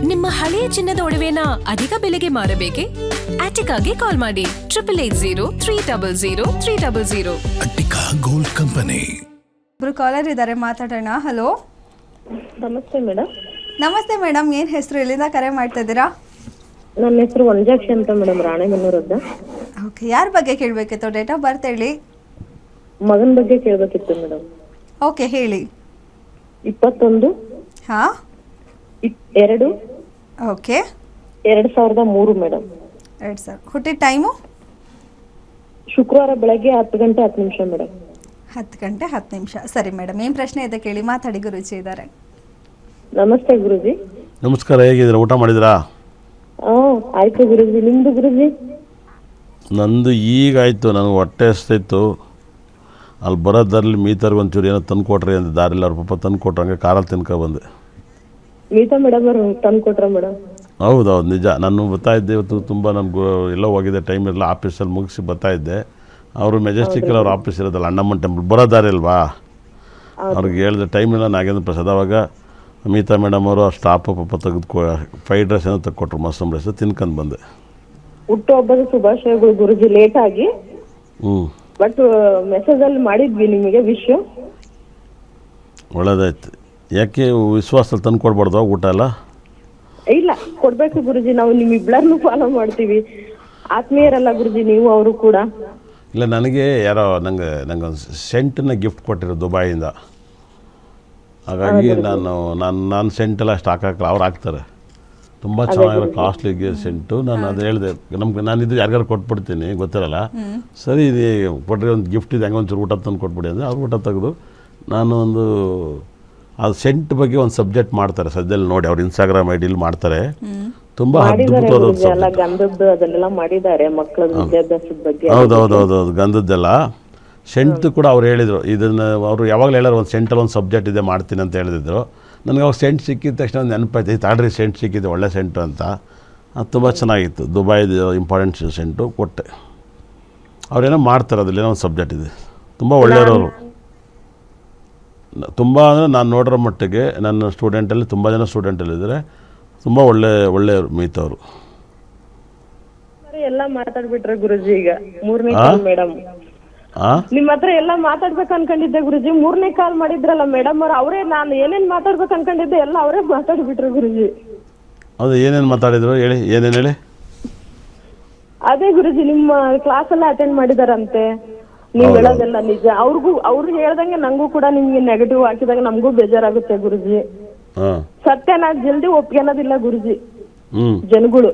ನಿಮ್ಮ ಹಳೆಯ ಚಿನ್ನದ ಒಡವೆನ ಅಧಿಕ ಬೆಲೆಗೆ ಮಾರಬೇಕೆ? ಆಟಿಕಾಗೆ ಕಾಲ್ ಮಾಡಿ 8880 ಅಟ್ಟಿಕಾ ಗೋಲ್ಡ್ ಕಂಪನಿ. ಒಬ್ರು ಕಾಲರ್ ಇದ್ದಾರೆ, ಮಾತಾಡೋಣ. ಹಲೋ, ನಮಸ್ತೆ ಮೇಡಮ್. ನಮಸ್ತೆ ಮೇಡಮ್, ಏನು ಹೆಸರು, ಎಲ್ಲಿಂದ ಕರೆ ಮಾಡ್ತಾ ಇದ್ದೀರಾ? ನನ್ನ ಹೆಸರು ವಂಜಾಕ್ಷಿ ಅಂತ ಮೇಡಮ್, ರಾಣೆಬೆನ್ನೂರದ್ದ. ಓಕೆ, ಯಾರ ಬಗ್ಗೆ ಕೇಳಬೇಕಿತ್ತು? ಡೇಟ್ ಆಫ್ ಬರ್ತ್ ಹೇಳಿ. ಮಗನ ಬಗ್ಗೆ ಕೇಳಬೇಕಿತ್ತು ಮೇಡಮ್. ಓಕೆ, ಹೇಳಿ. 21 ಹಾಂ, 2 ಓಕೆ. 2003 ಮೇಡಮ್. 2000. ಹುಟ್ಟಿದ ಟೈಮು? ಶುಕ್ರವಾರ ಬೆಳಗ್ಗೆ 10 ಗಂಟೆ 10 ನಿಮಿಷ ಮೇಡಮ್. 10 ಗಂಟೆ 10 ನಿಮಿಷ. ಸರಿ ಮೇಡಮ್, ಏನು ಪ್ರಶ್ನೆ ಇದೆ ಕೇಳಿ, ಮಾತಾಡಿ. ಗುರುಜಿ ಇದ್ದಾರೆ. ನಮಸ್ತೆ ಗುರುಜಿ. ನಮಸ್ಕಾರ, ಹೇಗಿದ್ದೀರಾ? ಊಟ ಮಾಡಿದ್ರಾ? ಆಯ್ತು ಗುರುಜಿ, ನಿಮ್ದು ಗುರುಜಿ? ನಂದು ಈಗ ಆಯಿತು, ನನಗೆ ಹೊಟ್ಟೆ ಹಸ್ತಿತ್ತು. ಅಲ್ಲಿ ಬರೋದ್ರಲ್ಲಿ ಮೀತರ್ಗೆ ಒಂಚೂರು ಏನೋ ತಂದು ಕೊಟ್ರಿ ಅಂತ ದಾರಿಲ್ಲ, ಅವ್ರ ಪಾಪ ತಂದು ಕೊಟ್ರು, ಹಂಗೆ ಕಾರಲ್ಲಿ ತಿನ್ಕೊಬಂದೆ. ಗೀತಾ ಮೇಡಮ್ ಅವರು ತಂದು ಕೊಟ್ರ ಮೇಡಮ್? ಹೌದು, ನಿಜ. ನಾನು ಬರ್ತಾಯಿದ್ದೆ ಇವತ್ತು, ತುಂಬ ನನಗೂ ಎಲ್ಲೋ ಹೋಗಿದ್ದೆ, ಟೈಮ್ ಇರಲ್ಲ, ಆಫೀಸಲ್ಲಿ ಮುಗಿಸಿ ಬರ್ತಾಯಿದ್ದೆ. ಅವರು ಮೆಜೆಸ್ಟಿಕಲ್ಲಿ ಅವ್ರ ಆಫೀಸ್ ಇರೋದಲ್ಲ, ಅಣ್ಣಮ್ಮನ ಟೆಂಪಲ್ ಬರೋ ದಾರಿ ಅಲ್ವಾ, ಅವ್ರಿಗೆ ಹೇಳಿದೆ ಟೈಮ್ ಇಲ್ಲ. ನಾಗೇಂದ್ರ ಪ್ರಸಾದ್ ಅವಾಗ ಮೀತಾ ಮೇಡಮ್ ಅವರು ಆ ಸ್ಟಾಪ್ ಪಾಪ ತೆಗೆದು ಫ್ರೈಡ್ ರೈಸ್ ಏನೋ ತೆಗೆದುಕೊಟ್ರು, ಮಶ್ರೂಮ್ ರೈಸ್ ತಿನ್ಕೊಂಡು ಬಂದೆ. ಹುಟ್ಟುಹಬ್ಬದ ಶುಭಾಶಯಗಳು ಗುರುಜಿ. ಲೇಟ್ ಆಗಿ ಬಟ್ ಮೆಸೇಜ್ ಅಲ್ಲಿ ಮಾಡಿದ್ವಿ ನಿಮಗೆ ವಿಶ್. ಒಳ್ಳೇದಾಯ್ತು. ಯಾಕೆ ವಿಶ್ವಾಸದಲ್ಲಿ ತಂದು ಕೊಡ್ಬಾರ್ದು ಊಟ ಎಲ್ಲ? ಇಲ್ಲ, ಕೊಡ್ಬೇಕು ಗುರುಜಿ, ನಾವು ನಿಮ್ಮಿಬ್ಬರನ್ನು ಫಾಲೋ ಮಾಡ್ತೀವಿ. ಆತ್ಮೀಯರಲ್ಲ ಗುರುಜಿ ನೀವು, ಅವರು ಕೂಡ. ಇಲ್ಲ, ನನಗೆ ಯಾರೋ ನಂಗೊಂದು ಸೆಂಟನ್ನ ಗಿಫ್ಟ್ ಕೊಟ್ಟಿರೋ ದುಬೈಯಿಂದ. ಹಾಗಾಗಿ ನಾನು ಸೆಂಟೆಲ್ಲ ಅಷ್ಟು ಹಾಕಲ್ಲ, ಅವ್ರು ಹಾಕ್ತಾರೆ. ತುಂಬ ಚೆನ್ನಾಗಿರೋ ಕಾಸ್ಟ್ಲಿ ಸೆಂಟು. ನಾನು ಅದು ಹೇಳಿದೆ, ನಾನಿದ್ದು ಯಾರಿಗಾರು ಕೊಟ್ಬಿಡ್ತೀನಿ, ಗೊತ್ತಿರಲ್ಲ. ಸರಿ, ಇದು ಕೊಟ್ಟರೆ ಒಂದು ಗಿಫ್ಟ್ ಇದೆ, ಹಂಗೆ ಒಂಚೂರು ಊಟ ತಂದು ಕೊಟ್ಬಿಡಿ ಅಂದರೆ ಅವ್ರು ಊಟ ತೆಗೆದು ನಾನು ಒಂದು ಅದು ಸೆಂಟ್ ಬಗ್ಗೆ ಒಂದು ಸಬ್ಜೆಕ್ಟ್ ಮಾಡ್ತಾರೆ ಸದ್ಯದಲ್ಲಿ, ನೋಡಿ ಅವ್ರು ಇನ್ಸ್ಟಾಗ್ರಾಮ್ ಐಡಿಯಲ್ಲಿ ಮಾಡ್ತಾರೆ. ತುಂಬ ಅದ್ಭುತವಾದ ಗಂಧದ್ದು ಅದನ್ನೆಲ್ಲ ಮಾಡಿದ್ದಾರೆ, ಮಕ್ಕಳ ವಿದ್ಯಾಭ್ಯಾಸದ ಬಗ್ಗೆ. ಹೌದೌದೌದು, ಗಂಧದ್ದೆಲ್ಲ. ಸೆಂಟ್ ಕೂಡ ಅವ್ರು ಹೇಳಿದರು, ಇದನ್ನು ಅವರು ಯಾವಾಗಲೂ ಹೇಳೋರು ಒಂದು ಸೆಂಟಲ್ಲಿ ಒಂದು ಸಬ್ಜೆಕ್ಟ್ ಇದೆ ಮಾಡ್ತೀನಿ ಅಂತ ಹೇಳಿದ್ರು. ನನಗೆ ಅವಾಗ ಸೆಂಟ್ ಸಿಕ್ಕಿದ ತಕ್ಷಣ ಒಂದು ನೆನಪಾಯ್ತು, ತಾಡ್ರಿ ಸೆಂಟ್ ಸಿಕ್ಕಿದೆ, ಒಳ್ಳೆ ಸೆಂಟು ಅಂತ. ಅದು ತುಂಬ ಚೆನ್ನಾಗಿತ್ತು, ದುಬೈದು ಇಂಪಾರ್ಟೆಂಟ್ ಸೆಂಟು ಕೊಟ್ಟೆ. ಅವ್ರೇನೋ ಮಾಡ್ತಾರೆ, ಅದರಲ್ಲೇನೋ ಒಂದು ಸಬ್ಜೆಕ್ಟ್ ಇದೆ. ತುಂಬ ಒಳ್ಳೆಯವರು, ತುಂಬ ಅಂದರೆ ನಾನು ನೋಡಿರೋ ಮಟ್ಟಿಗೆ ನನ್ನ ಸ್ಟೂಡೆಂಟಲ್ಲಿ ತುಂಬ ಜನ ಸ್ಟೂಡೆಂಟಲ್ಲಿದ್ದಾರೆ, ತುಂಬ ಒಳ್ಳೆಯವರು ಮೀತವರು. ಎಲ್ಲ ಮಾತಾಡ್ಬಿಟ್ರೆ ಗುರುಜಿ, ಈಗ 3ನೇ ಕಾಲ್ ಮೇಡಮ್ ನಿಮ್ಮ ಹತ್ರ ಎಲ್ಲ ಮಾತಾಡ್ಬೇಕು ಅನ್ಕೊಂಡಿದ್ದೆ ಗುರುಜಿ. 3ನೇ ಕಾಲ್ ಮಾಡಿದ್ರಲ್ಲ ಮೇಡಮ್ ಅವ್ರು, ಅವರೇ ನಾನು ಏನೇನ್ ಮಾತಾಡ್ಬೇಕು ಅನ್ಕೊಂಡಿದ್ದೆ ಎಲ್ಲ ಅವರೇ ಮಾತಾಡ್ಬಿಟ್ರು ಗುರುಜಿ. ಹೌದು, ಏನೇನು ಮಾತಾಡಿದ್ರು ಹೇಳಿ, ಏನೇನು ಹೇಳಿ? ಅದೇ ಗುರುಜಿ, ನಿಮ್ಮ ಕ್ಲಾಸ್ ಎಲ್ಲ ಅಟೆಂಡ್ ಮಾಡಿದಾರಂತೆ, ನೀವ್ ಹೇಳೋದೆಲ್ಲ ನಿಜ. ಅವ್ರು ಹೇಳ್ದಂಗೆ ನಂಗೂ ಕೂಡ ನಿಮ್ಗೆ ನೆಗೆಟಿವ್ ಹಾಕಿದಾಗ ನಮಗೂ ಬೇಜಾರಾಗುತ್ತೆ ಗುರುಜಿ. ಸತ್ಯನ ಜಲ್ದಿ ಒಪ್ಕೊಳ್ಳೋದಿಲ್ಲ ಗುರುಜಿ ಜನಗಳು,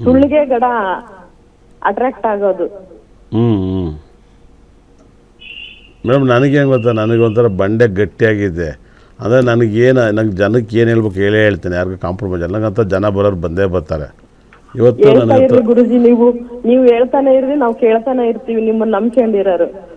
ಸುಳ್ಳಿಗೆ ಗಡ ಅಟ್ರಾಕ್ಟ್ ಆಗೋದು. ಮೇಡಮ್, ನನಗೇನು ಗೊತ್ತಾ, ನನಗೊಂಥರ ಬಂಡೆ ಗಟ್ಟಿಯಾಗಿದೆ. ಅಂದರೆ ನಂಗೆ ಜನಕ್ಕೆ ಏನು ಹೇಳ್ಬೇಕು ಹೇಳೇ ಹೇಳ್ತೀನಿ, ಯಾರಿಗೂ ಕಾಂಪ್ರಮೈಸ್. ನನಗಂತ ಜನ ಬರೋರು ಬಂದೇ ಬರ್ತಾರೆ. ಇವತ್ತು ಗುರುಜಿ ನೀವು ಹೇಳ್ತಾನೆ ಇರ್ರಿ, ನಾವು ಕೇಳ್ತಾನೆ ಇರ್ತೀವಿ, ನಿಮ್ಮನ್ನ ನಂಬ್ಕೊಂಡಿರೋರು.